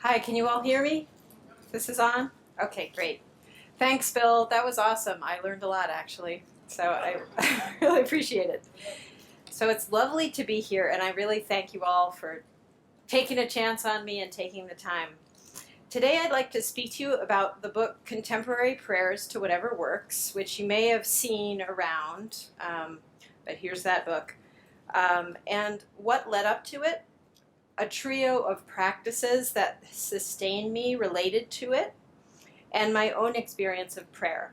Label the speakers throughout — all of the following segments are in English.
Speaker 1: Hi, can you all hear me? This is on? Okay, great. Thanks, Bill. That was awesome. I learned a lot, actually. So I really appreciate it. So it's lovely to be here, and I really thank you all for taking a chance on me and taking the time. Today I'd like to speak to you about the book Contemporary Prayers to Whatever Works, which you may have seen around, but here's that book. And what led up to it, a trio of practices that sustain me related to it, and my own experience of prayer.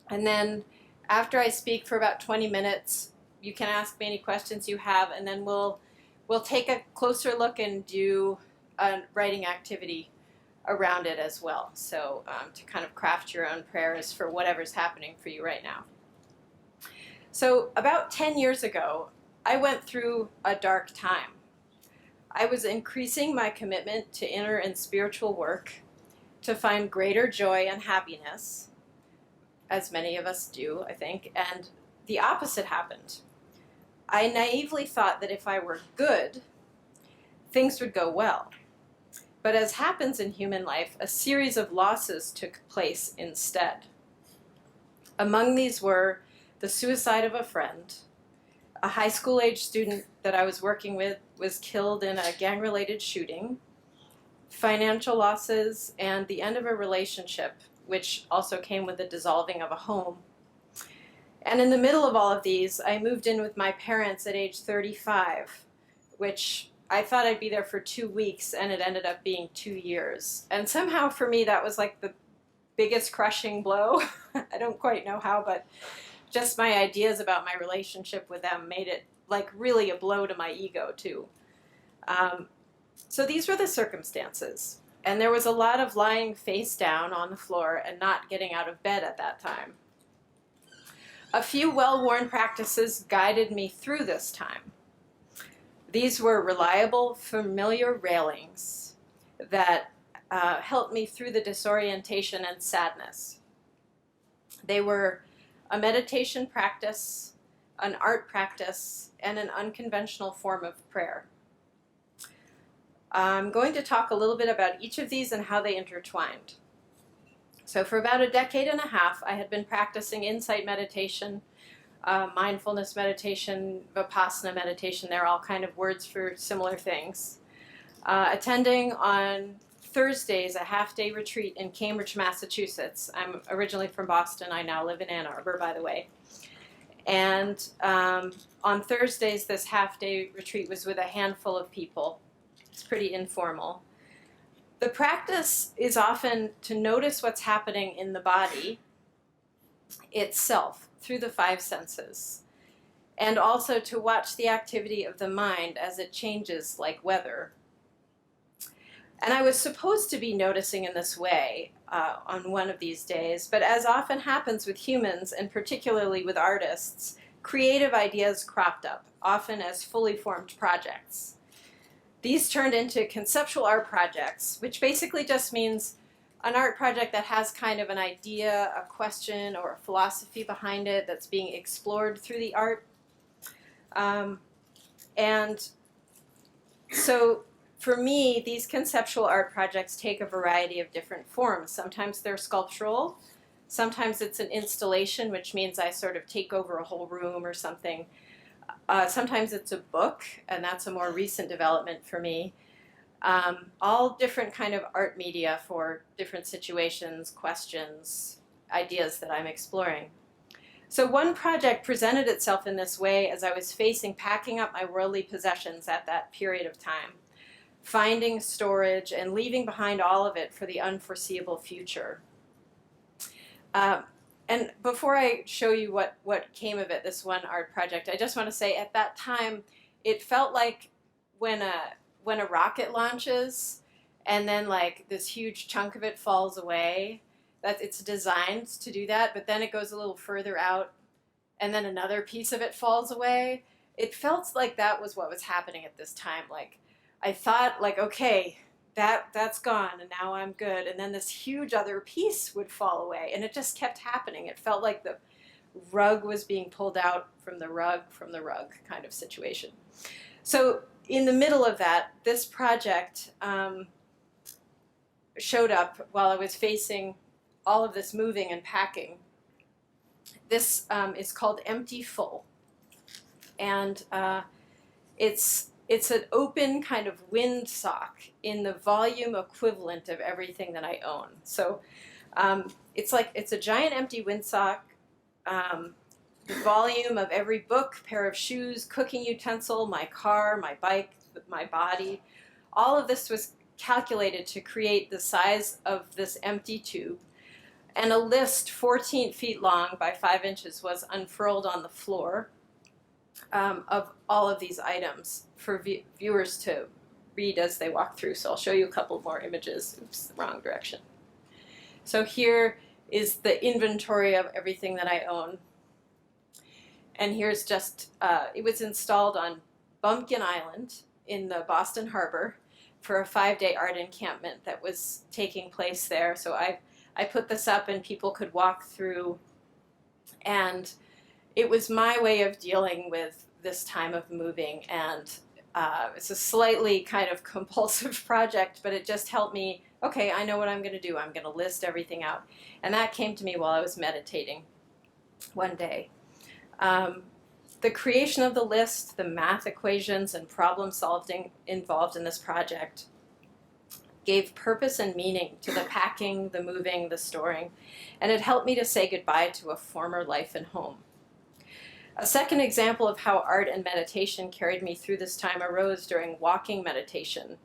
Speaker 1: And then after I speak for about 20 minutes, you can ask me any questions you have, and then we'll take a closer look and do a writing activity around it as well. So to kind of craft your own prayers for whatever's happening for you right now. So about 10 years ago, I went through a dark time. I was increasing my commitment to inner and spiritual work to find greater joy and happiness, as many of us do, I think, and the opposite happened. I naively thought that if I were good, things would go well. But as happens in human life, a series of losses took place instead. Among these were the suicide of a friend. A high school age student that I was working with was killed in a gang-related shooting, financial losses, and the end of a relationship, which also came with the dissolving of a home. And in the middle of all of these, I moved in with my parents at age 35, which I thought I'd be there for 2 weeks, and it ended up being 2 years. And somehow for me, that was like the biggest crushing blow. I don't quite know how, but just my ideas about my relationship with them made it like really a blow to my ego too. So these were the circumstances. And there was a lot of lying face down on the floor and not getting out of bed at that time. A few well-worn practices guided me through this time. These were reliable, familiar railings that helped me through the disorientation and sadness. They were a meditation practice, an art practice, and an unconventional form of prayer. I'm going to talk a little bit about each of these and how they intertwined. So for about a decade and a half, I had been practicing insight meditation, mindfulness meditation, vipassana meditation. They're all kind of words for similar things. Attending on Thursdays a half-day retreat in Cambridge, Massachusetts. I'm originally from Boston. I now live in Ann Arbor, by the way. And on Thursdays, this half-day retreat was with a handful of people. It's pretty informal. The practice is often to notice what's happening in the body itself through the 5 senses, and also to watch the activity of the mind as it changes like weather. And I was supposed to be noticing in this way on one of these days, but as often happens with humans, and particularly with artists, creative ideas cropped up, often as fully formed projects. These turned into conceptual art projects, which basically just means an art project that has kind of an idea, a question, or a philosophy behind it that's being explored through the art. And so for me, these conceptual art projects take a variety of different forms. Sometimes they're sculptural, sometimes it's an installation, which means I sort of take over a whole room or something. Sometimes it's a book, and that's a more recent development for me. All different kind of art media for different situations, questions, ideas that I'm exploring. So one project presented itself in this way as I was facing packing up my worldly possessions at that period of time, finding storage and leaving behind all of it for the unforeseeable future. And before I show you what came of it, this one art project, I just want to say at that time, it felt like when a rocket launches and then like this huge chunk of it falls away, that it's designed to do that, but then it goes a little further out and then another piece of it falls away. It felt like that was what was happening at this time. Like I thought like, okay, that's gone and now I'm good. And then this huge other piece would fall away and it just kept happening. It felt like the rug was being pulled out from the rug kind of situation. So in the middle of that, this project showed up while I was facing all of this moving and packing. This is called Empty Full. And it's an open kind of windsock in the volume equivalent of everything that I own. So it's a giant empty windsock. The volume of every book, pair of shoes, cooking utensil, my car, my bike, my body, all of this was calculated to create the size of this empty tube. And a list 14 feet long by 5 inches was unfurled on the floor of all of these items for viewers to read as they walk through. So I'll show you a couple more images. Oops, the wrong direction. So here is the inventory of everything that I own. And here's just, it was installed on Bumpkin Island in the Boston Harbor for a 5-day art encampment that was taking place there. So I put this up and people could walk through, and it was my way of dealing with this time of moving, and it's a slightly kind of compulsive project, but it just helped me, okay, I know what I'm going to do. I'm going to list everything out. And that came to me while I was meditating one day. The creation of the list, the math equations and problem solving involved in this project gave purpose and meaning to the packing, the moving, the storing, and it helped me to say goodbye to a former life and home. A second example of how art and meditation carried me through this time arose during walking meditation.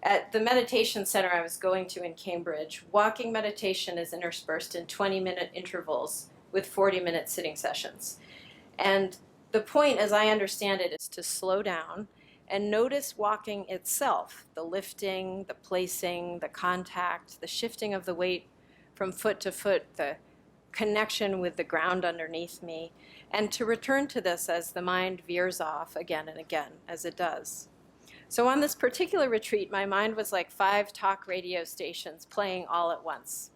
Speaker 1: At the meditation center I was going to in Cambridge, walking meditation is interspersed in 20-minute intervals with 40-minute sitting sessions. And the point, as I understand it, is to slow down and notice walking itself, the lifting, the placing, the contact, the shifting of the weight from foot to foot, the connection with the ground underneath me, and to return to this as the mind veers off again and again, as it does. So on this particular retreat, my mind was like 5 talk radio stations playing all at once.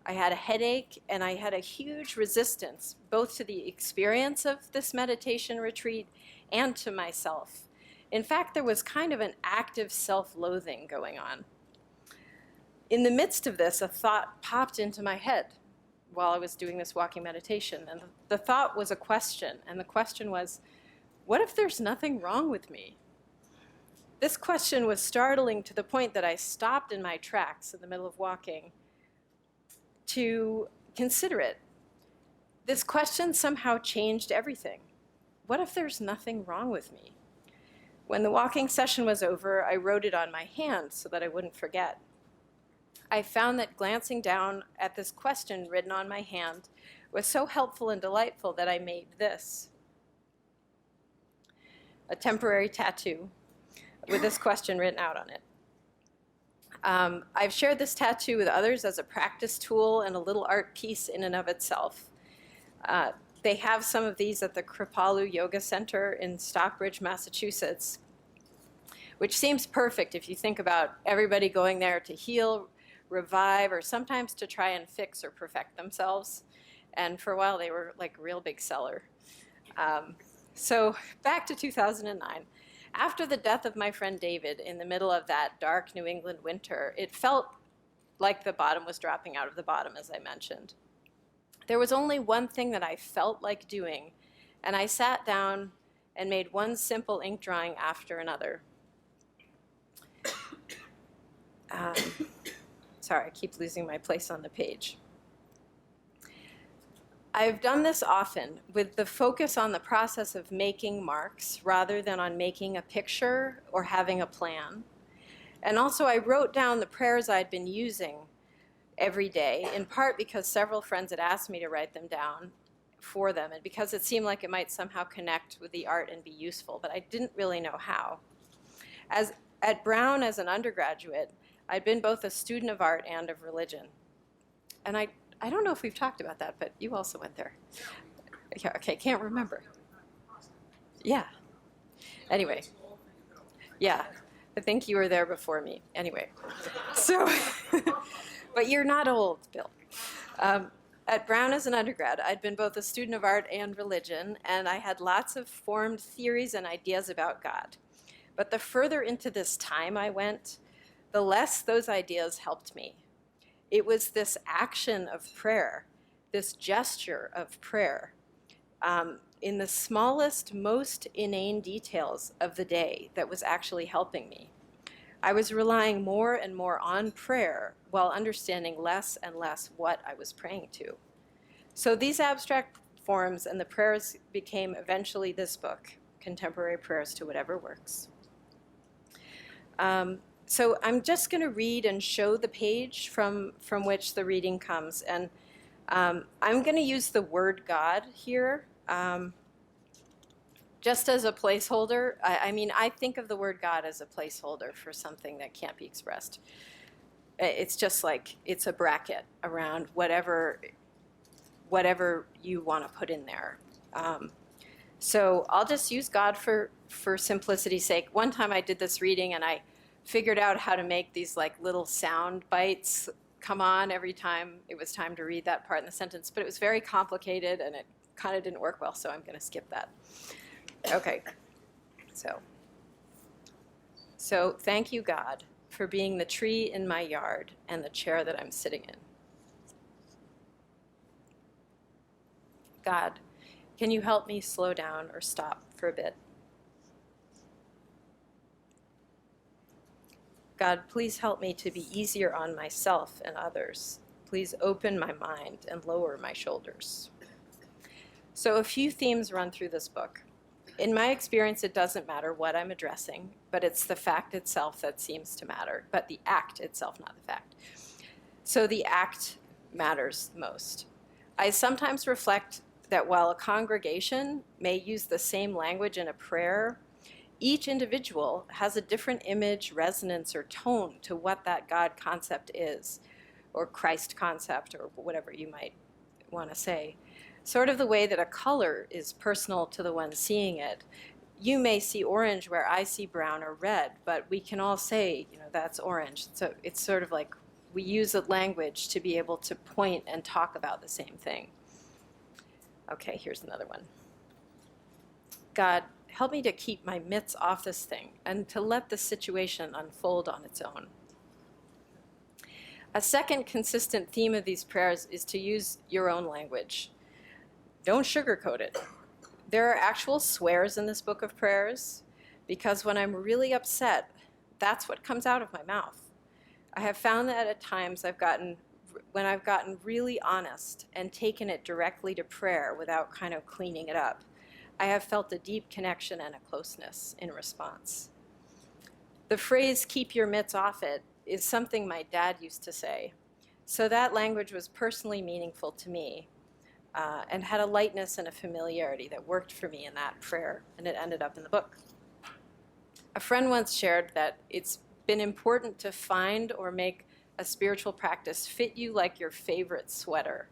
Speaker 1: I had a headache, and I had a huge resistance, both to the experience of this meditation retreat and to myself. In fact, there was kind of an active self-loathing going on. In the midst of this, a thought popped into my head while I was doing this walking meditation, and the thought was a question, and the question was, what if there's nothing wrong with me? This question was startling to the point that I stopped in my tracks in the middle of walking to consider it. This question somehow changed everything. What if there's nothing wrong with me? When the walking session was over, I wrote it on my hand so that I wouldn't forget. I found that glancing down at this question written on my hand was so helpful and delightful that I made this, a temporary tattoo with this question written out on it. I've shared this tattoo with others as a practice tool and a little art piece in and of itself. They have some of these at the Kripalu Yoga Center in Stockbridge, Massachusetts, which seems perfect if you think about everybody going there to heal, revive, or sometimes to try and fix or perfect themselves. And for a while, they were like a real big seller. So back to 2009. After the death of my friend David in the middle of that dark New England winter, it felt like the bottom was dropping out of the bottom, as I mentioned. There was only one thing that I felt like doing, and I sat down and made one simple ink drawing after another. Sorry, I keep losing my place on the page. I've done this often with the focus on the process of making marks rather than on making a picture or having a plan. And also I wrote down the prayers I'd been using every day, in part because several friends had asked me to write them down for them, and because it seemed like it might somehow connect with the art and be useful, but I didn't really know how. At Brown as an undergraduate, I'd been both a student of art and of religion. And I don't know if we've talked about that, but you also went there. Yeah, okay, can't remember. Yeah. Anyway. Yeah, I think you were there before me. Anyway. So, but you're not old, Bill. At Brown as an undergrad, I'd been both a student of art and religion, and I had lots of formed theories and ideas about God. But the further into this time I went, the less those ideas helped me. It was this action of prayer, this gesture of prayer, in the smallest, most inane details of the day that was actually helping me. I was relying more and more on prayer while understanding less and less what I was praying to. So these abstract forms and the prayers became eventually this book, Contemporary Prayers to Whatever Works. So I'm just going to read and show the page from which the reading comes. And I'm going to use the word God here just as a placeholder. I mean, I think of the word God as a placeholder for something that can't be expressed. It's just like it's a bracket around whatever you want to put in there. So I'll just use God for simplicity's sake. One time I did this reading and I figured out how to make these like little sound bites come on every time it was time to read that part in the sentence, but it was very complicated and it kind of didn't work well, so I'm going to skip that. Okay, so thank you, God, for being the tree in my yard and the chair that I'm sitting in. God, can you help me slow down or stop for a bit? God, please help me to be easier on myself and others. Please open my mind and lower my shoulders. So a few themes run through this book. In my experience, it doesn't matter what I'm addressing, but it's the fact itself that seems to matter, but the act itself, not the fact. So the act matters most. I sometimes reflect that while a congregation may use the same language in a prayer, each individual has a different image, resonance, or tone to what that God concept is, or Christ concept, or whatever you might want to say. Sort of the way that a color is personal to the one seeing it. You may see orange where I see brown or red, but we can all say, that's orange. So it's sort of like we use a language to be able to point and talk about the same thing. Okay, here's another one. God, help me to keep my mitts off this thing and to let the situation unfold on its own. A second consistent theme of these prayers is to use your own language. Don't sugarcoat it. There are actual swears in this book of prayers because when I'm really upset, that's what comes out of my mouth. I have found that at times when I've gotten really honest and taken it directly to prayer without kind of cleaning it up, I have felt a deep connection and a closeness in response. The phrase, keep your mitts off it, is something my dad used to say. So that language was personally meaningful to me and had a lightness and a familiarity that worked for me in that prayer, and it ended up in the book. A friend once shared that it's been important to find or make a spiritual practice fit you like your favorite sweater,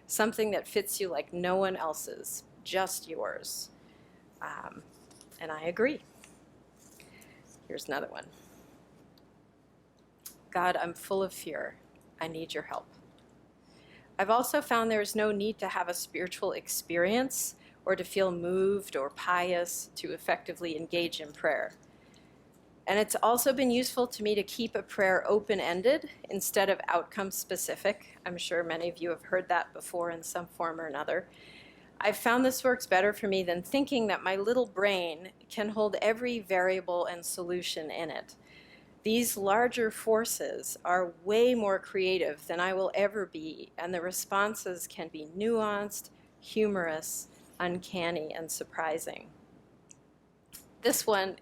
Speaker 1: something that fits you like no one else's, just yours. And I agree. Here's another one. God, I'm full of fear. I need your help. I've also found there is no need to have a spiritual experience or to feel moved or pious to effectively engage in prayer. And it's also been useful to me to keep a prayer open-ended instead of outcome-specific. I'm sure many of you have heard that before in some form or another. I've found this works better for me than thinking that my little brain can hold every variable and solution in it. These larger forces are way more creative than I will ever be, and the responses can be nuanced, humorous, uncanny, and surprising. This one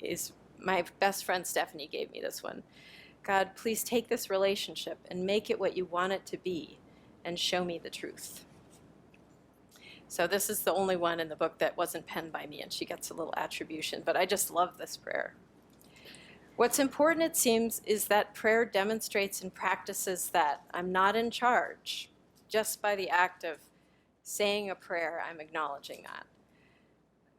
Speaker 1: is my best friend Stephanie gave me this one. God, please take this relationship and make it what you want it to be and show me the truth. So this is the only one in the book that wasn't penned by me, and she gets a little attribution, but I just love this prayer. What's important, it seems, is that prayer demonstrates and practices that I'm not in charge. Just by the act of saying a prayer, I'm acknowledging that.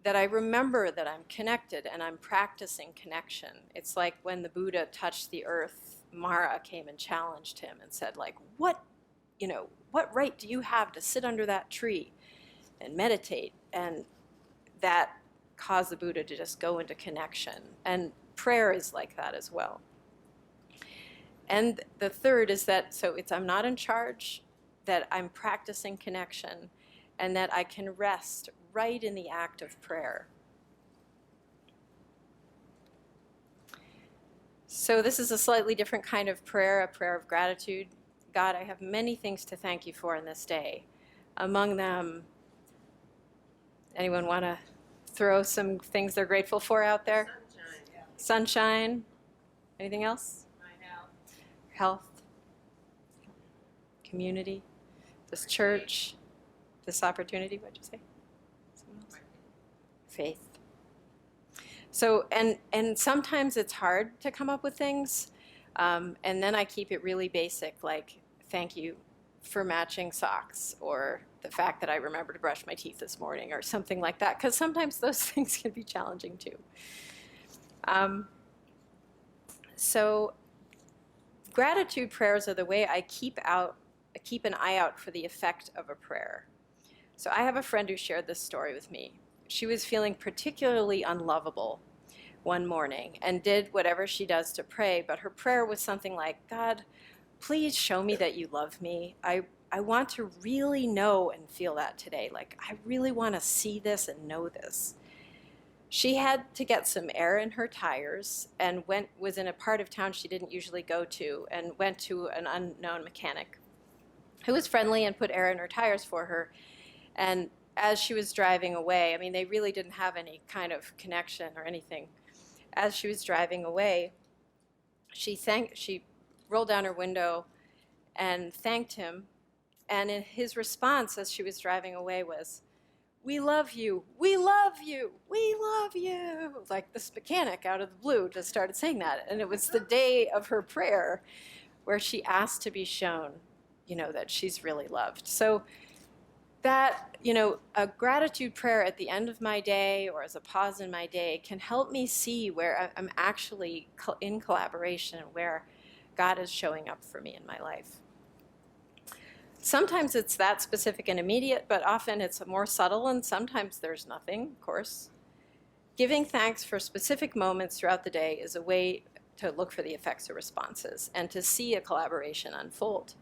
Speaker 1: That I remember that I'm connected and I'm practicing connection. It's like when the Buddha touched the earth, Mara came and challenged him and said, like, what right do you have to sit under that tree and meditate? And that caused the Buddha to just go into connection. And prayer is like that as well. And the third is that, so it's I'm not in charge, that I'm practicing connection, and that I can rest right in the act of prayer. So this is a slightly different kind of prayer, a prayer of gratitude. God, I have many things to thank you for in this day. Among them, anyone want to throw some things they're grateful for out there?
Speaker 2: Sunshine. Yeah.
Speaker 1: Sunshine. Anything else?
Speaker 2: My health.
Speaker 1: Health. Community. This church. This opportunity. What'd you say? Someone else? Faith. So, and sometimes it's hard to come up with things. And then I keep it really basic, like, thank you for matching socks, or the fact that I remembered to brush my teeth this morning, or something like that, because sometimes those things can be challenging too. So gratitude prayers are the way I keep an eye out for the effect of a prayer. So I have a friend who shared this story with me. She was feeling particularly unlovable one morning and did whatever she does to pray, but her prayer was something like, God, please show me that you love me. I want to really know and feel that today. Like, I really want to see this and know this. She had to get some air in her tires and was in a part of town she didn't usually go to, and went to an unknown mechanic who was friendly and put air in her tires for her. And as she was driving away, I mean, they really didn't have any kind of connection or anything. As she was driving away, she rolled down her window and thanked him. And in his response as she was driving away was, "We love you, we love you, we love you." Like this mechanic out of the blue just started saying that. And it was the day of her prayer where she asked to be shown, that she's really loved. So that, a gratitude prayer at the end of my day or as a pause in my day can help me see where I'm actually in collaboration, where God is showing up for me in my life. Sometimes it's that specific and immediate, but often it's more subtle, and sometimes there's nothing, of course. Giving thanks for specific moments throughout the day is a way to look for the effects of responses and to see a collaboration unfold.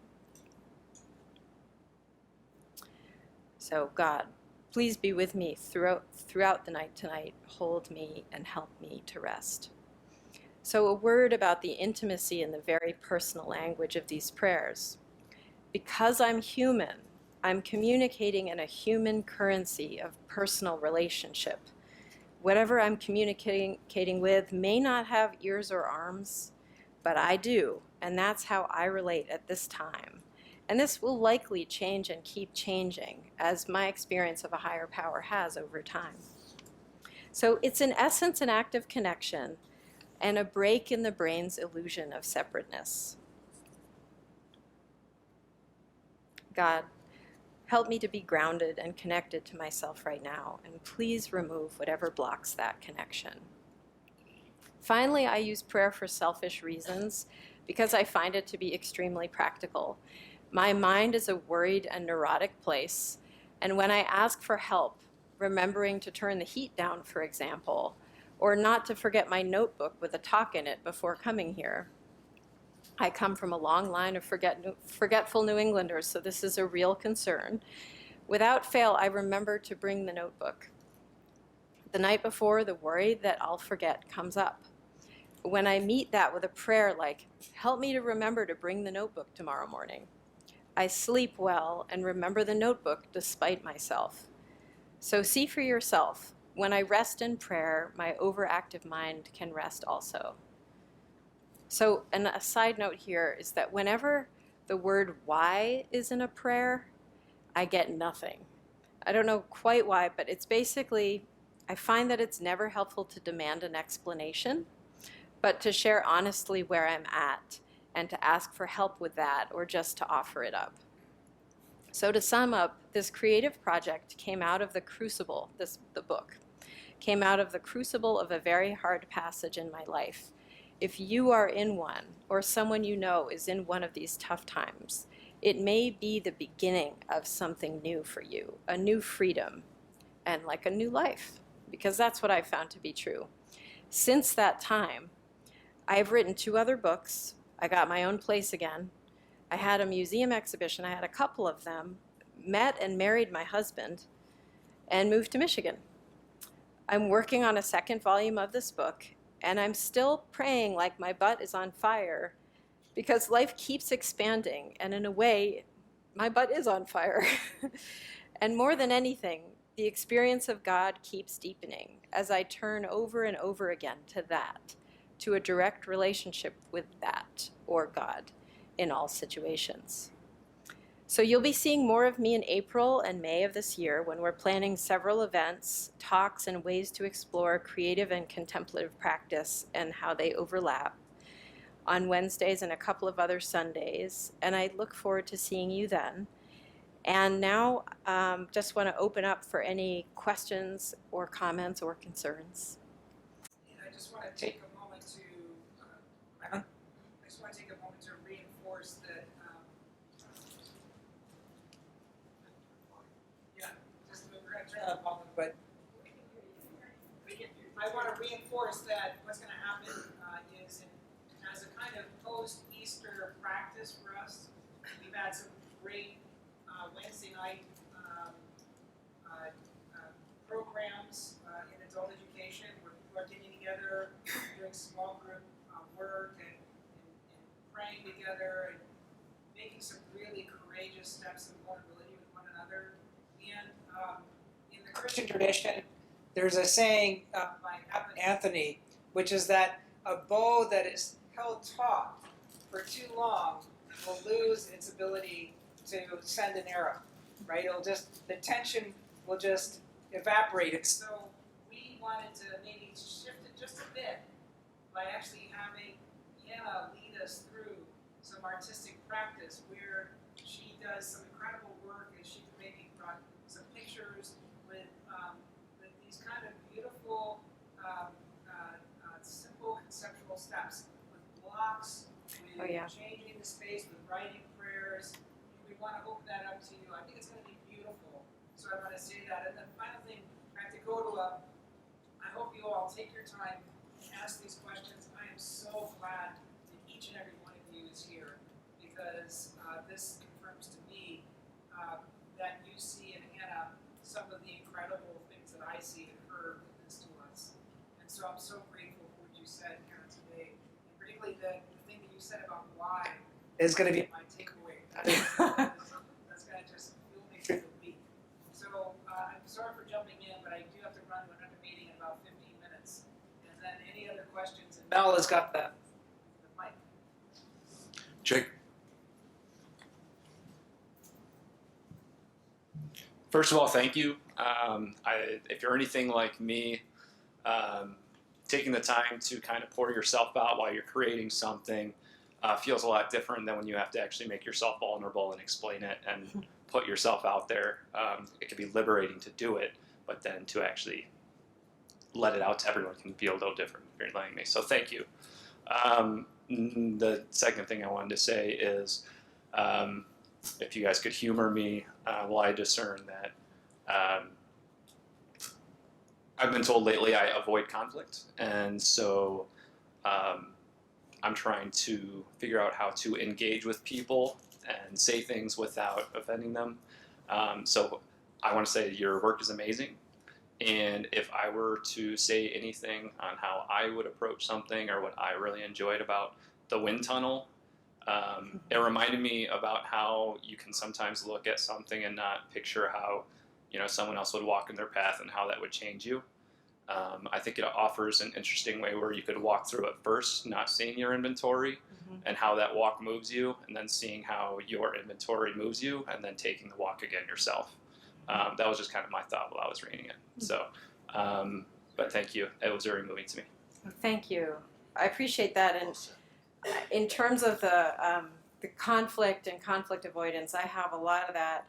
Speaker 1: So God, please be with me throughout the night tonight. Hold me and help me to rest. So a word about the intimacy and the very personal language of these prayers. Because I'm human, I'm communicating in a human currency of personal relationship. Whatever I'm communicating with may not have ears or arms, but I do, and that's how I relate at this time. And this will likely change and keep changing as my experience of a higher power has over time. So it's in essence an act of connection and a break in the brain's illusion of separateness. God, help me to be grounded and connected to myself right now, and please remove whatever blocks that connection. Finally, I use prayer for selfish reasons because I find it to be extremely practical. My mind is a worried and neurotic place, and when I ask for help, remembering to turn the heat down, for example, or not to forget my notebook with a talk in it before coming here. I come from a long line of forgetful New Englanders, so this is a real concern. Without fail, I remember to bring the notebook. The night before, the worry that I'll forget comes up. When I meet that with a prayer like, help me to remember to bring the notebook tomorrow morning, I sleep well and remember the notebook despite myself. So see for yourself, when I rest in prayer, my overactive mind can rest also. So, and a side note here is that whenever the word why is in a prayer, I get nothing. I don't know quite why, but it's basically, I find that it's never helpful to demand an explanation, but to share honestly where I'm at and to ask for help with that or just to offer it up. So to sum up, this creative project came out of the crucible, the book, came out of the crucible of a very hard passage in my life. If you are in one, or someone you know is in one of these tough times, it may be the beginning of something new for you, a new freedom, and like a new life, because that's what I've found to be true. Since that time, I've written 2 other books. I got my own place again. I had a museum exhibition. I had a couple of them, met and married my husband, and moved to Michigan. I'm working on a second volume of this book, and I'm still praying like my butt is on fire because life keeps expanding, and in a way, my butt is on fire. And more than anything, the experience of God keeps deepening as I turn over and over again to that, to a direct relationship with that, or God, in all situations. So you'll be seeing more of me in April and May of this year when we're planning several events, talks, and ways to explore creative and contemplative practice and how they overlap on Wednesdays and a couple of other Sundays. And I look forward to seeing you then. And now just want to open up for any questions or comments or concerns.
Speaker 2: I just want to take a moment to reinforce that. We're going to turn that off, but I want to reinforce that what's going to happen is as a kind of post-Easter practice for us. We've had some great Wednesday night programs in adult education where people are getting together, doing small group work and praying together and making some really courageous steps of vulnerability with one another. And in the Christian tradition, there's a saying by Anthony, which is that a bow that is held taut for too long will lose its ability to send an arrow, right? The tension will just evaporate. And so we wanted to maybe shift it just a bit by actually having Hannah lead us through some artistic practice where she does some incredible work and she maybe brought some pictures with these kind of beautiful, simple conceptual steps with blocks, with changing the space, with writing prayers. We want to open that up to you. I think it's going to be beautiful. So I want to say that. And the final thing, I have to go to I hope you all take your time and ask these questions. I am so glad that each and every one of you is here because this confirms to me that you see in Hannah some of the incredible things that I see in her witness to us. And so I'm so grateful for what you said, Hannah, today. And particularly the thing that you said about why is going to be my takeaway. That's going to just fuel me through the week. So I'm sorry for jumping in, but I do have to run to another meeting in about 15 minutes. And then any other questions? And Mel has got the mic.
Speaker 3: Jake. First of all, thank you. If you're anything like me, taking the time to kind of pour yourself out while you're creating something feels a lot different than when you have to actually make yourself vulnerable and explain it and put yourself out there. It can be liberating to do it, but then to actually let it out to everyone can be a little different if you're letting me. So thank you. The second thing I wanted to say is if you guys could humor me while I discern that I've been told lately I avoid conflict, and so I'm trying to figure out how to engage with people and say things without offending them. So I want to say your work is amazing, and if I were to say anything on how I would approach something or what I really enjoyed about the wind tunnel, it reminded me about how you can sometimes look at something and not picture how someone else would walk in their path and how that would change you. I think it offers an interesting way where you could walk through it first, not seeing your inventory and how that walk moves you, and then seeing how your inventory moves you, and then taking the walk again yourself. That was just kind of my thought while I was reading it. So, but thank you. It was very moving to me.
Speaker 1: Thank you. I appreciate that. And in terms of the conflict and conflict avoidance, I have a lot of that.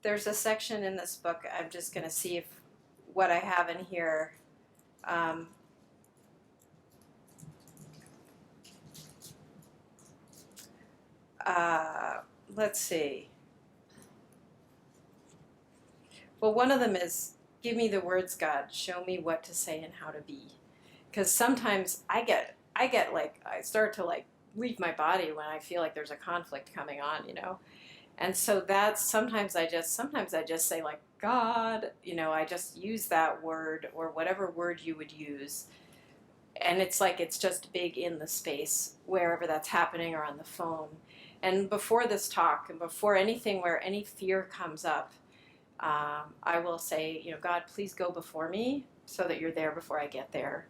Speaker 1: There's a section in this book, I'm just going to see if what I have in here. Let's see. Well, one of them is, give me the words, God, show me what to say and how to be. Because sometimes I get like, I start to leave my body when I feel like there's a conflict coming on, And so that's sometimes I just say like God, I just use that word or whatever word you would use. And it's like it's just big in the space wherever that's happening or on the phone. And before this talk and before anything where any fear comes up, I will say, God, please go before me so that you're there before I get there.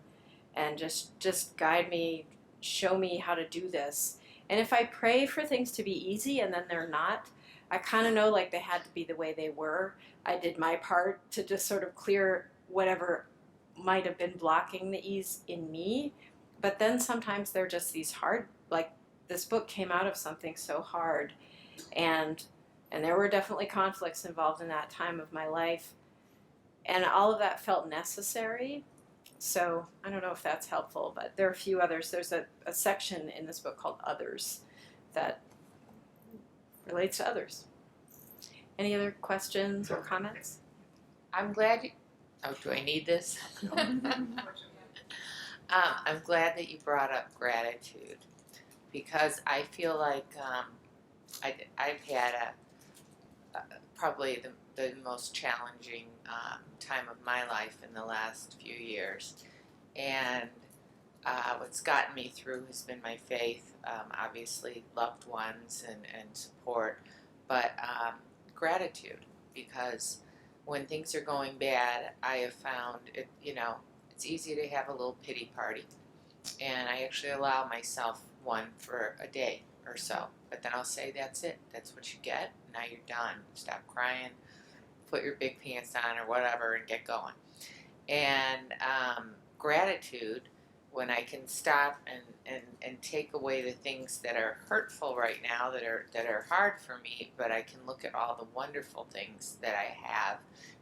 Speaker 1: And just guide me, show me how to do this. And if I pray for things to be easy and then they're not, I kind of know like they had to be the way they were. I did my part to just sort of clear whatever might have been blocking the ease in me. But then sometimes they're just these hard, like this book came out of something so hard. And there were definitely conflicts involved in that time of my life. And all of that felt necessary. So I don't know if that's helpful, but there are a few others. There's a section in this book called Others that relates to others. Any other questions or comments?
Speaker 4: I'm glad you, oh, do I need this? I'm glad that you brought up gratitude because I feel like I've had probably the most challenging time of my life in the last few years. And what's gotten me through has been my faith, obviously loved ones and support, but gratitude, because when things are going bad, I have found it, it's easy to have a little pity party. And I actually allow myself one for a day or so. But then I'll say, that's it. That's what you get. Now you're done. Stop crying. Put your big pants on or whatever and get going. And gratitude, when I can stop and take away the things that are hurtful right now, that are hard for me, but I can look at all the wonderful things that I have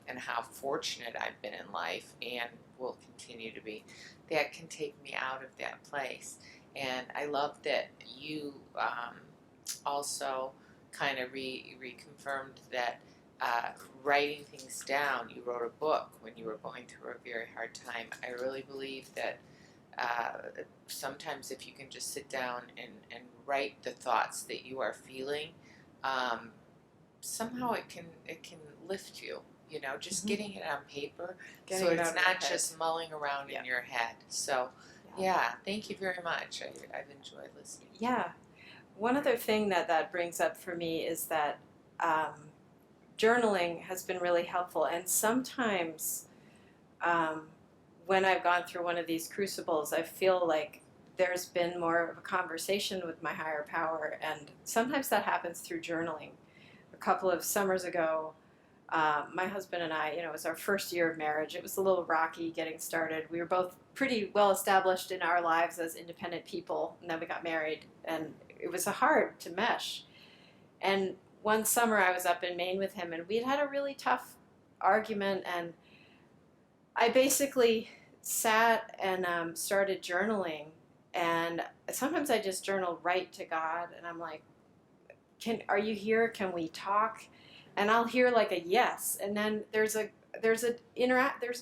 Speaker 4: and how fortunate I've been in life and will continue to be, that can take me out of that place. And I love that you also kind of reconfirmed that writing things down. You wrote a book when you were going through a very hard time. I really believe that sometimes if you can just sit down and write the thoughts that you are feeling, somehow it can lift you. Just getting it on paper, so it's not just mulling around in your head. So, yeah, thank you very much. I've enjoyed listening.
Speaker 1: Yeah. One other thing that brings up for me is that journaling has been really helpful. And sometimes when I've gone through one of these crucibles, I feel like there's been more of a conversation with my higher power. And sometimes that happens through journaling. A couple of summers ago, my husband and I, it was our first year of marriage. It was a little rocky getting started. We were both pretty well established in our lives as independent people, and then we got married, and it was hard to mesh. And one summer I was up in Maine with him, and we'd had a really tough argument, and I basically sat and started journaling, and sometimes I just journal right to God, and I'm like, are you here? Can we talk? And I'll hear like a yes, and then there's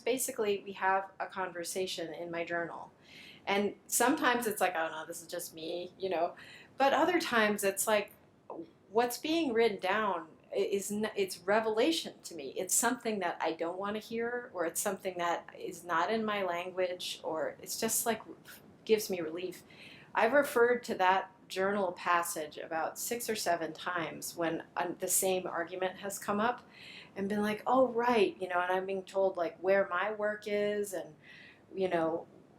Speaker 1: basically we have a conversation in my journal, and sometimes it's like, oh no, this is just me, but other times it's like what's being written down it's revelation to me. It's something that I don't want to hear, or it's something that is not in my language, or it's just like gives me relief. I've referred to that journal passage about 6 or 7 times when the same argument has come up, and been like, oh right, and I'm being told like where my work is, and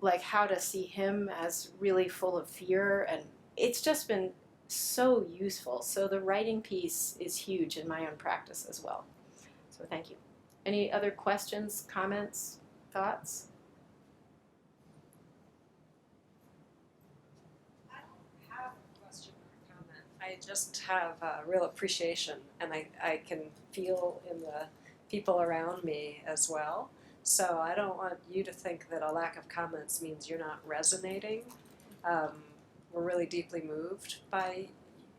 Speaker 1: like how to see him as really full of fear, and it's just been so useful. So the writing piece is huge in my own practice as well. So thank you. Any other questions, comments, thoughts?
Speaker 5: I don't have a question or a comment. I just have a real appreciation, and I can feel in the people around me as well. So I don't want you to think that a lack of comments means you're not resonating. We're really deeply moved by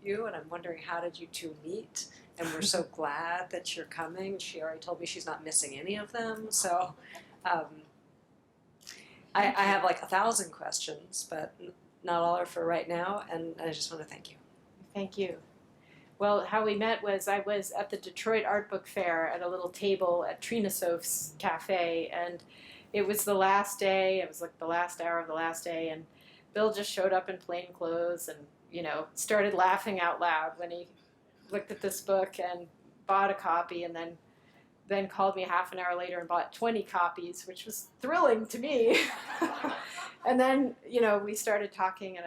Speaker 5: you, and I'm wondering, how did you two meet? And we're so glad that you're coming. She already told me she's not missing any of them. So I have like 1,000 questions, but not all are for right now, and I just want to thank you.
Speaker 1: Thank you. Well, how we met was I was at the Detroit Art Book Fair at a little table at Trina Sof's cafe, and it was the last day. It was like the last hour of the last day, and Bill just showed up in plain clothes and, started laughing out loud when he looked at this book and bought a copy, and then called me half an hour later and bought 20 copies, which was thrilling to me. And then, we started talking,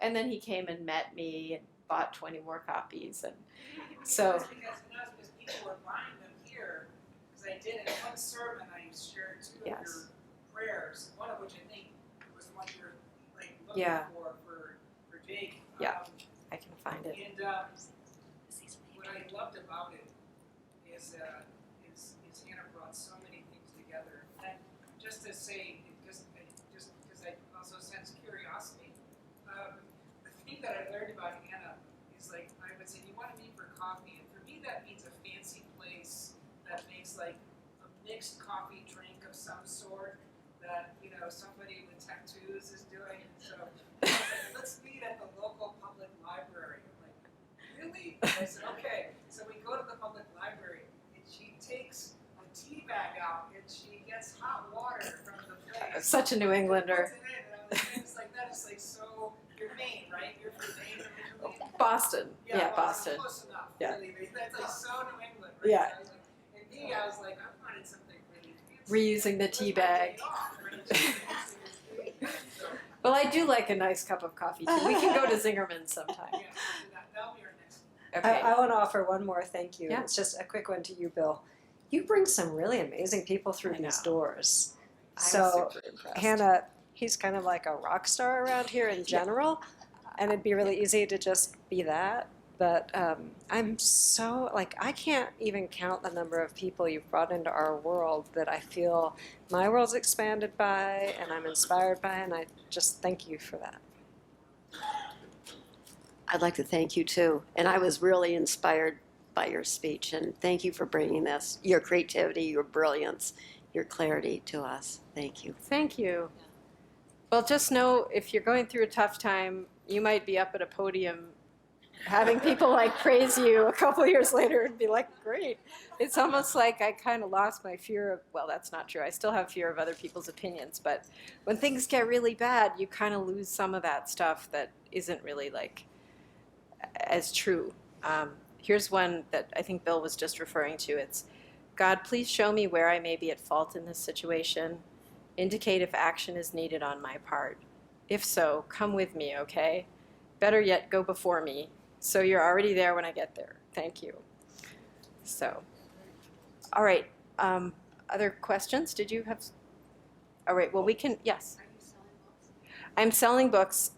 Speaker 1: and then he came and met me and bought 20 more copies, and so.
Speaker 2: Because people were buying them here, because I did in one sermon I shared two of
Speaker 1: Yes.
Speaker 2: your prayers, one of which I think was the one you were looking
Speaker 1: Yeah.
Speaker 2: for Jake.
Speaker 1: Yeah. I can find it.
Speaker 2: And what I loved about it is Hannah brought so many things together. And just to say, just because I also sense curiosity, the thing that I learned about Hannah is I would say, you want to meet for coffee, and for me that means a fancy place that makes a mixed coffee drink of some sort that somebody with tattoos is doing. So I was like, let's meet at the local public library. I'm like, really? I said, okay. So we go to the public library, and she takes a tea bag out, and she gets hot water from the place.
Speaker 1: Such a New Englander.
Speaker 2: Puts it in, and I was that is so, you're Maine, right? You're from Maine originally?
Speaker 1: Boston. Yeah,
Speaker 2: well,
Speaker 1: Boston.
Speaker 2: Close enough,
Speaker 1: Yeah.
Speaker 2: really. That's so New England, right?
Speaker 1: Yeah.
Speaker 2: So I was and me, I was I wanted something really fancy.
Speaker 1: Reusing the tea bag. Well, I do like a nice cup of coffee too. We can go to Zingerman's sometime.
Speaker 2: Yeah, that'll be our next one.
Speaker 1: Okay.
Speaker 5: I want to offer one more thank you.
Speaker 1: Yeah.
Speaker 5: It's just a quick one to you, Bill. You bring some really amazing people through
Speaker 1: I
Speaker 5: these
Speaker 1: know.
Speaker 5: doors.
Speaker 1: I'm
Speaker 5: So,
Speaker 1: super impressed.
Speaker 5: Hannah, he's kind of like a rock star around here in general, and it'd be really easy to just be that. But I'm so, I can't even count the number of people you've brought into our world that I feel my world's expanded by and I'm inspired by, and I just thank you for that.
Speaker 6: I'd like to thank you too. And I was really inspired by your speech, and thank you for bringing your creativity, your brilliance, your clarity to us. Thank you.
Speaker 1: Thank you. Well, just know if you're going through a tough time, you might be up at a podium having people praise you a couple years later and be like, great. It's almost like I kind of lost my fear of, well, that's not true. I still have fear of other people's opinions, but when things get really bad, you kind of lose some of that stuff that isn't really as true. Here's one that I think Bill was just referring to. It's, God, please show me where I may be at fault in this situation. Indicate if action is needed on my part. If so, come with me, okay? Better yet, go before me, so you're already there when I get there. Thank you. So, all right. Other questions? Did you have? All right. Well, we can. Yes.
Speaker 6: Are you selling books?
Speaker 1: I'm selling books.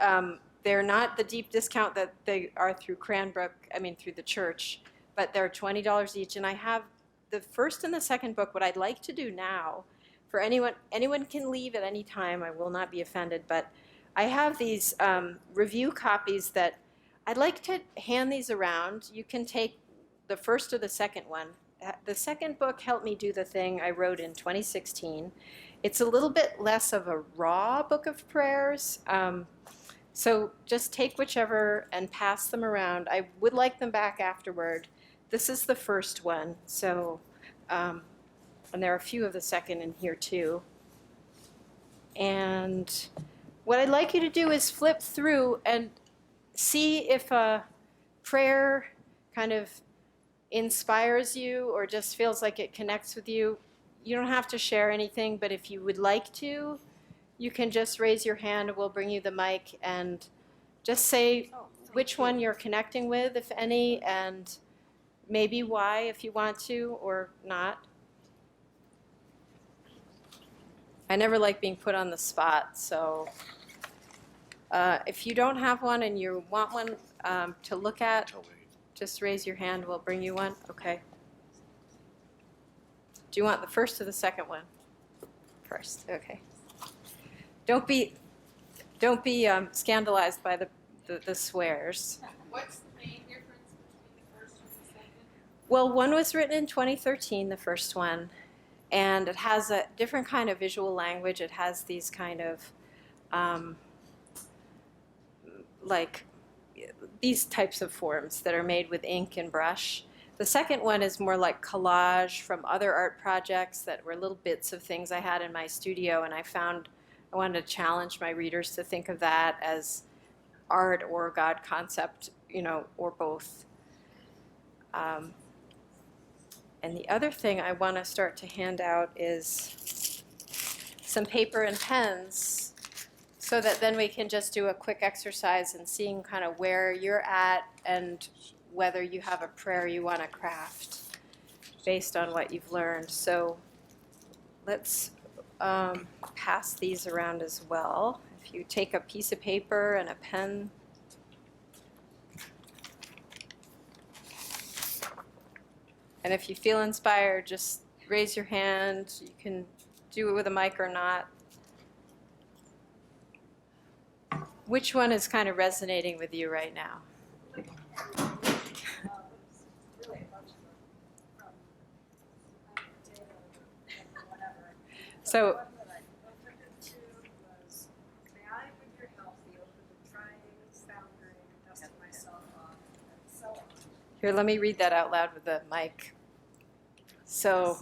Speaker 1: They're not the deep discount that they are through Cranbrook. I mean, through the church, but they're $20 each. And I have the first and the second book. What I'd like to do now, for anyone can leave at any time. I will not be offended, but I have these review copies that I'd like to hand these around. You can take the first or the second one. The second book helped me do the thing I wrote in 2016. It's a little bit less of a raw book of prayers. So just take whichever and pass them around. I would like them back afterward. This is the first one. So, and there are a few of the second in here too. And what I'd like you to do is flip through and see if a prayer kind of inspires you or just feels like it connects with you. You don't have to share anything, but if you would like to, you can just raise your hand and we'll bring you the mic and just say which one you're connecting with, if any, and maybe why if you want to or not. I never like being put on the spot, so if you don't have one and you want one to look at, just raise your hand. We'll bring you one. Okay. Do you want the first or the second one? First. Okay. Don't be scandalized by the swears.
Speaker 4: What's the main difference between the first and the second?
Speaker 1: Well, one was written in 2013, the first one, and it has a different kind of visual language. It has these kind of like these types of forms that are made with ink and brush. The second one is more like collage from other art projects that were little bits of things I had in my studio, and I found I wanted to challenge my readers to think of that as art or God concept, or both. And the other thing I want to start to hand out is some paper and pens so that then we can just do a quick exercise in seeing kind of where you're at and whether you have a prayer you want to craft based on what you've learned. So let's pass these around as well. If you take a piece of paper and a pen. And if you feel inspired, just raise your hand. You can do it with a mic or not. Which one is kind of resonating with you right now? So, here, let me read that out loud with the mic. So,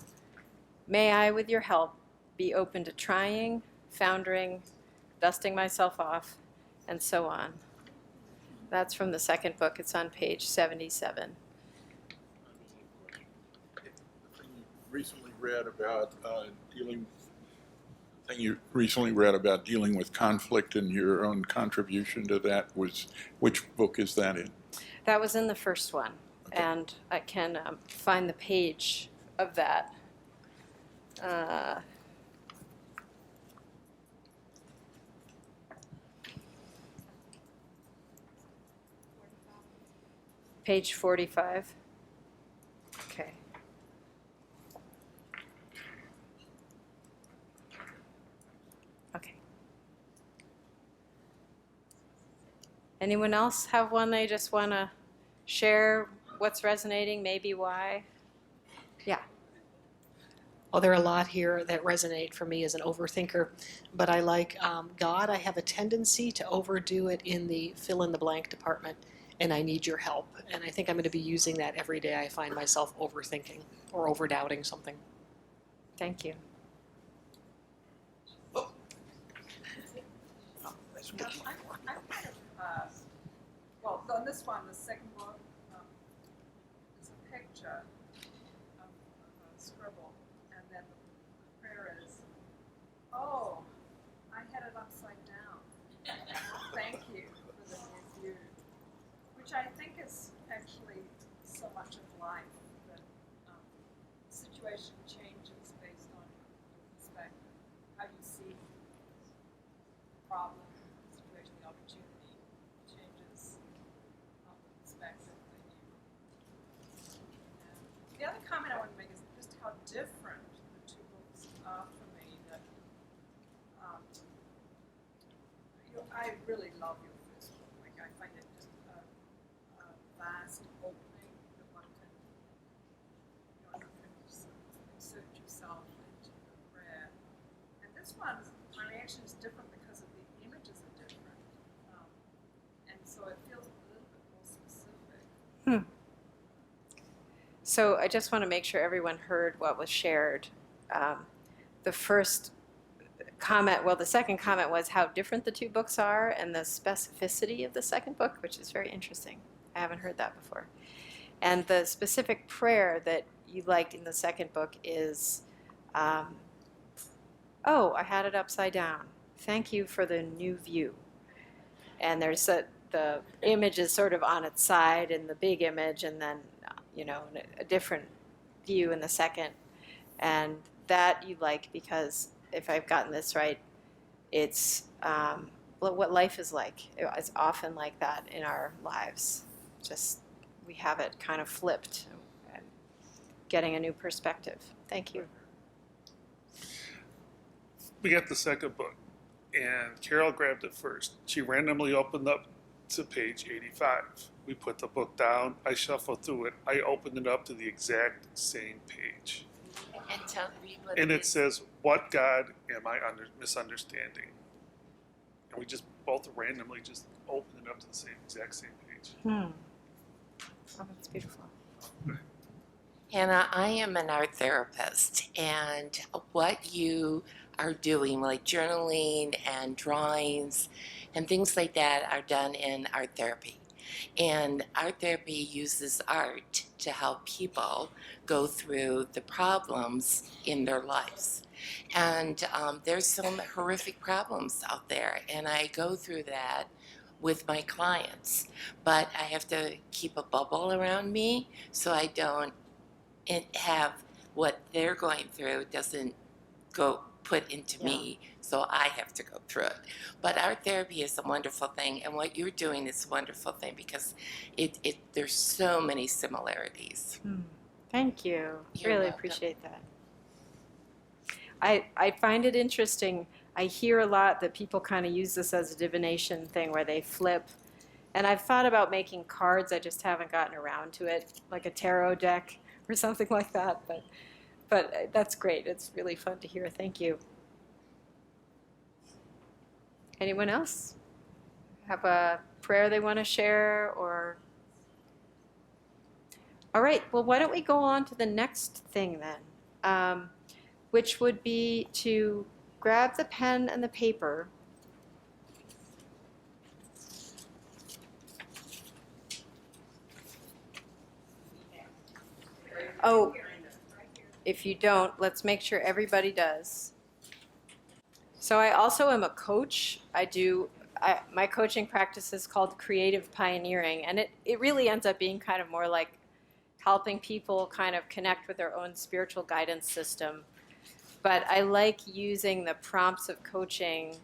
Speaker 1: may I, with your help, be open to trying, foundering, dusting myself off, and so on. That's from the second book. It's on page 77.
Speaker 7: Recently read about dealing with conflict, and your own contribution to that was, which book is that in?
Speaker 1: That was in the first one,
Speaker 7: okay.
Speaker 1: And I can find the page of that. Page 45. Okay. Okay. Anyone else have one they just want to share what's resonating, maybe why? Yeah.
Speaker 8: Well, there are a lot here that resonate for me as an overthinker, but I like God. I have a tendency to overdo it in the fill in the blank department, and I need your help. And I think I'm going to be using that every day I find myself overthinking or overdoubting something.
Speaker 1: Thank you.
Speaker 9: Well, on this one, the second book, is a picture of a scribble, and then the prayer is, "Oh, I had it upside down. Thank you for the new view," which I think is actually so much of life, that the situation changes based on your perspective, how you see the problem, the situation, the opportunity changes the perspective that you. The other comment I want to make is just how different the two books are for me. That I really love your first book. Like, I find it just a vast opening that one can, insert yourself into the prayer. And this one, my reaction is different because of the images are different, and so it feels a little bit more specific.
Speaker 1: So I just want to make sure everyone heard what was shared. The first comment, well, the second comment was how different the two books are and the specificity of the second book, which is very interesting. I haven't heard that before. And the specific prayer that you liked in the second book is, oh, I had it upside down. Thank you for the new view. And there's the image is sort of on its side in the big image, and then a different view in the second. And that you like because, if I've gotten this right, it's what life is like. It's often like that in our lives. Just we have it kind of flipped and getting a new perspective. Thank you.
Speaker 10: We got the second book, and Carol grabbed it first. She randomly opened up to page 85. We put the book down. I shuffled through it. I opened it up to the exact same page.
Speaker 4: And tell me what
Speaker 10: And it
Speaker 4: is.
Speaker 10: says, "What God am I misunderstanding?" and we just both randomly just opened it up to the exact same page.
Speaker 1: Oh, that's beautiful.
Speaker 4: Hannah, I am an art therapist, and what you are doing, like journaling and drawings and things like that, are done in art therapy. And art therapy uses art to help people go through the problems in their lives. And there's some horrific problems out there, and I go through that with my clients. But I have to keep a bubble around me so I don't have what they're going through doesn't go put into me, so I have to go through it. But art therapy is a wonderful thing, and what you're doing is a wonderful thing because there's so many similarities.
Speaker 1: Thank you.
Speaker 4: You're
Speaker 1: Really
Speaker 4: welcome.
Speaker 1: appreciate that. I find it interesting. I hear a lot that people kind of use this as a divination thing where they flip. And I've thought about making cards. I just haven't gotten around to it, like a tarot deck or something like that. But that's great. It's really fun to hear. Thank you. Anyone else have a prayer they want to share or? All right. Well, why don't we go on to the next thing then, which would be to grab the pen and the paper. Oh, if you don't, let's make sure everybody does. So I also am a coach. My coaching practice is called creative pioneering, and it really ends up being kind of more like helping people kind of connect with their own spiritual guidance system. But I like using the prompts of coaching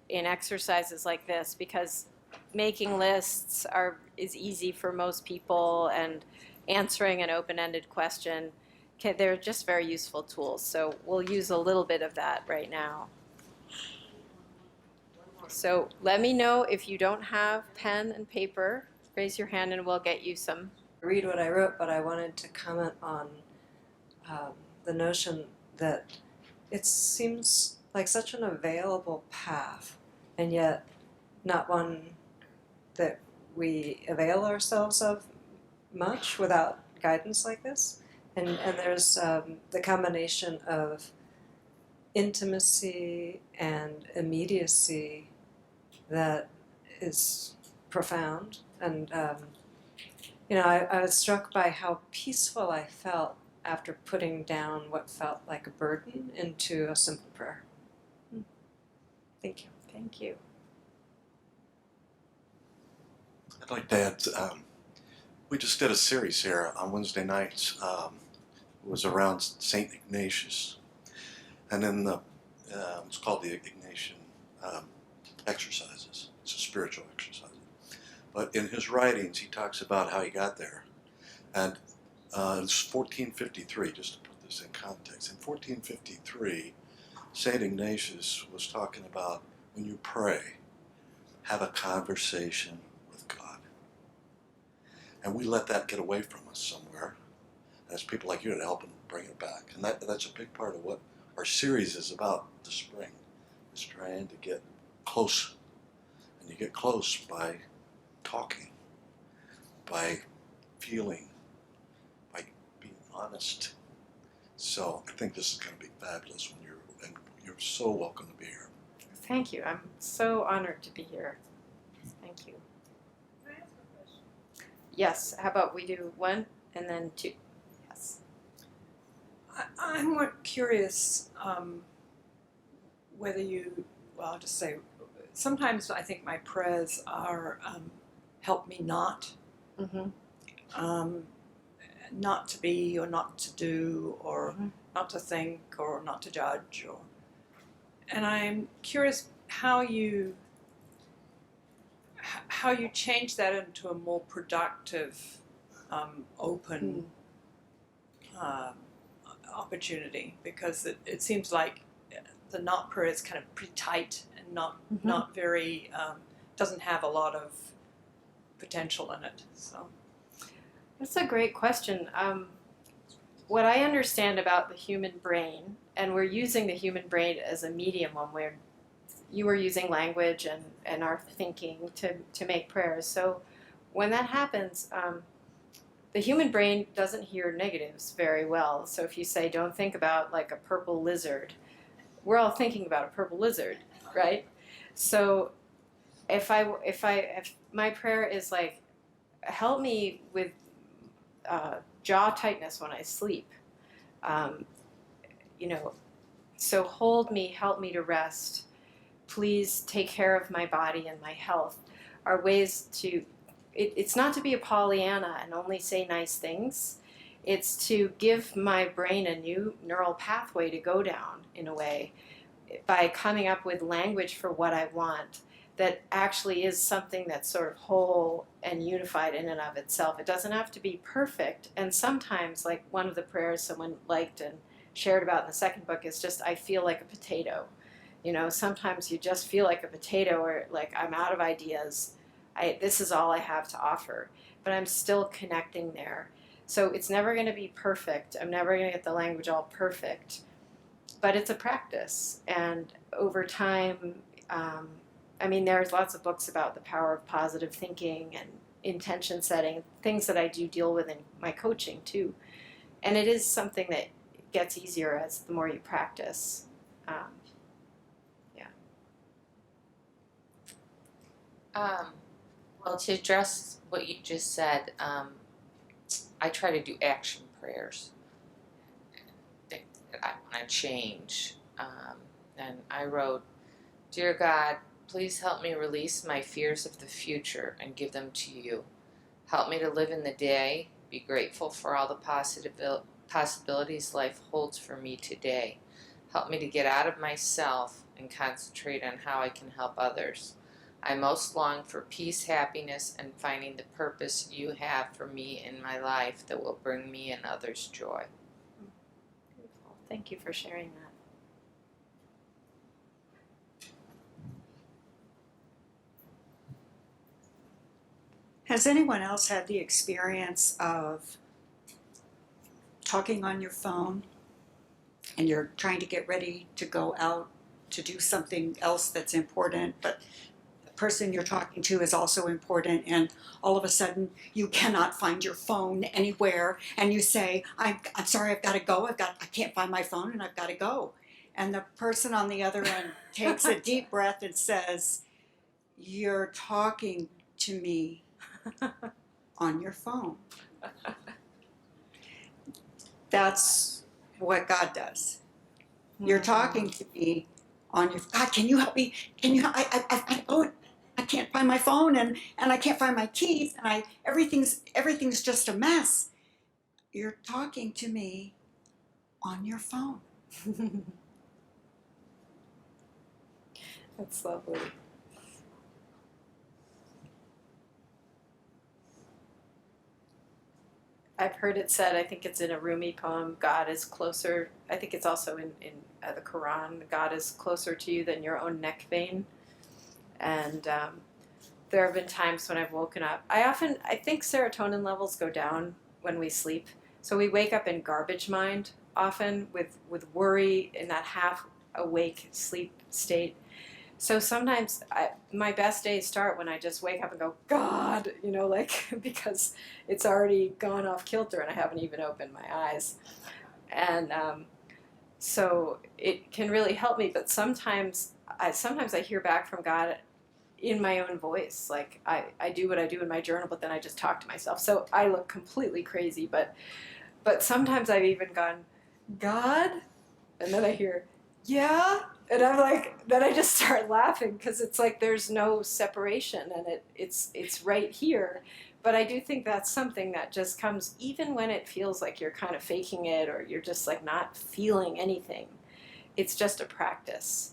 Speaker 1: in exercises like this because making lists is easy for most people, and answering an open-ended question, they're just very useful tools. So we'll use a little bit of that right now. So let me know if you don't have pen and paper. Raise your hand and we'll get you some.
Speaker 5: Read what I wrote, but I wanted to comment on the notion that it seems like such an available path, and yet not one that we avail ourselves of much without guidance like this. And there's the combination of intimacy and immediacy that is profound. And I was struck by how peaceful I felt after putting down what felt like a burden into a simple prayer. Thank you.
Speaker 1: Thank you.
Speaker 11: I'd like to add, we just did a series here on Wednesday nights. It was around St. Ignatius. And in it's called the Ignatian exercises. It's a spiritual exercise. But in his writings, he talks about how he got there. And it's 1453, just to put this in context. In 1453, St. Ignatius was talking about when you pray, have a conversation with God. And we let that get away from us somewhere. And it's people like you that help and bring it back. And that's a big part of what our series is about this spring, is trying to get close. And you get close by talking, by feeling, by being honest. So I think this is going to be fabulous and you're so welcome to be here.
Speaker 1: Thank you. I'm so honored to be here. Thank you.
Speaker 9: Can I ask a question?
Speaker 1: Yes. How about we do one and then two? Yes.
Speaker 9: I'm more curious whether I'll just say, sometimes I think my prayers are help me not.
Speaker 1: Mm-hmm.
Speaker 9: Not to be or not to do or not to think or not to judge. And I'm curious how you change that into a more productive, open opportunity, because it seems like the not prayer is kind of pretty tight and not very doesn't have a lot of potential in it. So
Speaker 1: That's a great question. What I understand about the human brain, and we're using the human brain as a medium when we're you were using language and our thinking to make prayers. So when that happens, the human brain doesn't hear negatives very well. So if you say, don't think about like a purple lizard, we're all thinking about a purple lizard, right? So if my prayer is like, help me with jaw tightness when I sleep, you know, so hold me, help me to rest. Please take care of my body and my health, are ways to, it's not to be a Pollyanna and only say nice things. It's to give my brain a new neural pathway to go down in a way by coming up with language for what I want that actually is something that's sort of whole and unified in and of itself. It doesn't have to be perfect. And sometimes, like one of the prayers someone liked and shared about in the second book is just, I feel like a potato. You know, sometimes you just feel like a potato, or like I'm out of ideas. This is all I have to offer, but I'm still connecting there. So it's never going to be perfect. I'm never going to get the language all perfect, but it's a practice. And over time, I mean, there's lots of books about the power of positive thinking and intention setting, things that I do deal with in my coaching too. And it is something that gets easier as the more you practice.
Speaker 4: Well, to address what you just said, I try to do action prayers that I want to change. And I wrote, Dear God, please help me release my fears of the future and give them to you. Help me to live in the day, be grateful for all the possibilities life holds for me today. Help me to get out of myself and concentrate on how I can help others. I most long for peace, happiness, and finding the purpose you have for me in my life that will bring me and others joy.
Speaker 1: Beautiful. Thank you for sharing that.
Speaker 12: Has anyone else had the experience of talking on your phone and you're trying to get ready to go out to do something else that's important, but the person you're talking to is also important, and all of a sudden you cannot find your phone anywhere, and you say, I'm sorry, I've got to go, I can't find my phone and I've got to go. And the person on the other end takes a deep breath and says, you're talking to me on your phone. That's what God does. You're talking to me on your, God, can you help me? Can you, I've got to go. I can't find my phone, and I can't find my keys, and everything's just a mess. You're talking to me on your phone.
Speaker 1: That's lovely. I've heard it said, I think it's in a Rumi poem, God is closer, I think it's also in the Quran, God is closer to you than your own neck vein. And there have been times when I've woken up. I think serotonin levels go down when we sleep. So we wake up in garbage mind often with worry in that half awake sleep state. So sometimes my best days start when I just wake up and go, God, you know, like, because it's already gone off kilter and I haven't even opened my eyes. And so it can really help me. But sometimes I hear back from God in my own voice. Like I do what I do in my journal, but then I just talk to myself. So I look completely crazy. But sometimes I've even gone, God, and then I hear, yeah. And I'm like, then I just start laughing because it's like there's no separation and it's right here. But I do think that's something that just comes even when it feels like you're kind of faking it or you're just like not feeling anything. It's just a practice.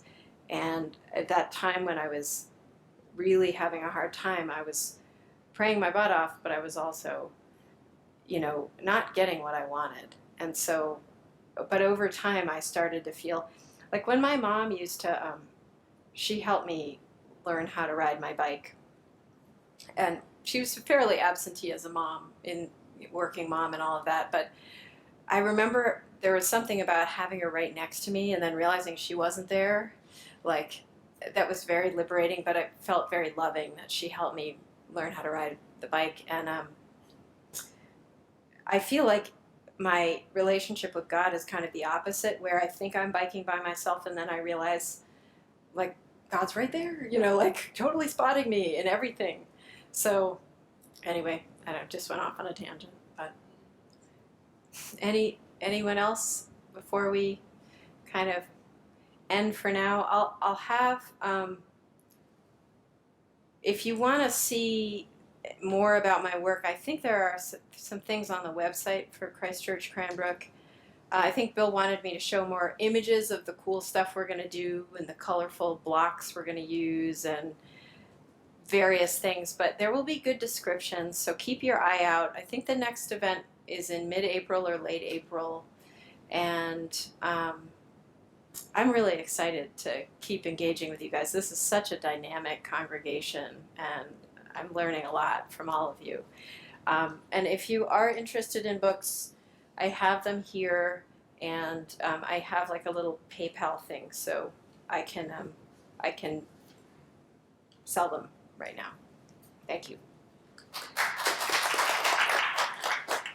Speaker 1: And at that time when I was really having a hard time, I was praying my butt off, but I was also, you know, not getting what I wanted. And so, but over time I started to feel, like when my mom used to, she helped me learn how to ride my bike. And she was fairly absentee as a mom, working mom and all of that. But I remember there was something about having her right next to me and then realizing she wasn't there. Like that was very liberating, but I felt very loving that she helped me learn how to ride the bike. And I feel like my relationship with God is kind of the opposite, where I think I'm biking by myself, and then I realize, like, God's right there, you know, like totally spotting me and everything. So anyway, I don't, just went off on a tangent. But anyone else before we kind of end for now? I'll have, if you want to see more about my work, I think there are some things on the website for Christchurch Cranbrook. I think Bill wanted me to show more images of the cool stuff we're going to do and the colorful blocks we're going to use and various things, but there will be good descriptions, so keep your eye out. I think the next event is in mid-April or late April, and I'm really excited to keep engaging with you guys. This is such a dynamic congregation, and I'm learning a lot from all of you. And if you are interested in books, I have them here, and I have like a little PayPal thing, so I can sell them right now. Thank you.